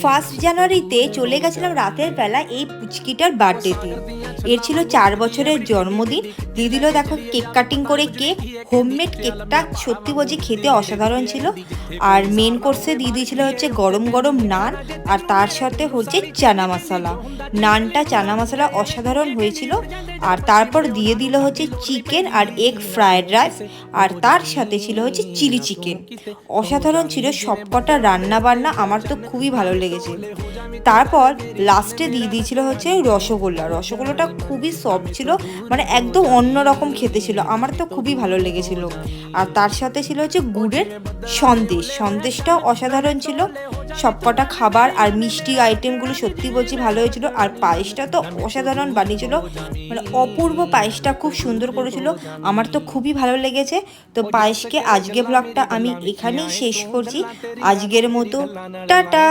First জানুয়ারিতে চলে গেছিলাম রাতের বেলা এই পুচকিটার বার্থডেতে। এর ছিল 4 বছরের জন্মদিন। দিয়ে দিল দেখো কেক কাটিং করে কেক। হোমমেড কেকটা সত্যি বলছি খেতে অসাধারণ ছিল। আর মেন কোর্সে দিয়ে দিয়েছিল হচ্ছে গরম গরম নান, আর তার সাথে হচ্ছে চানা মশলা। নানটা চানা মশলা অসাধারণ হয়েছিল। আর তারপর দিয়ে দিল হচ্ছে চিকেন আর এগ ফ্রায়েড রাইস, আর তার সাথে ছিল হচ্ছে চিলি চিকেন। অসাধারণ ছিল সবকটা রান্না বান্না, আমার তো খুবই ভালো লেগেছে। তারপর লাস্টে দিয়ে দিয়েছিল হচ্ছে রসগোল্লা। রসগোল্লাটা খুবই সফট ছিল, মানে একদম অন্যরকম খেতে ছিল, আমার তো খুবই ভালো লেগেছিল। আর তার সাথে ছিল হচ্ছে গুড়ের সন্দেশ। সন্দেশটাও অসাধারণ ছিল। সবকটা খাবার আর মিষ্টি আইটেমগুলো সত্যি বলছি ভালো হয়েছিল। আর পায়েসটা তো অসাধারণ বানিয়েছিল, মানে অপূর্ব। পায়েসটা খুব সুন্দর করেছিল, আমার তো খুবই ভালো লেগেছে। তো পায়েসকে আজকে ব্লগটা আমি এখানেই শেষ করছি। আজকের মতো টাটা।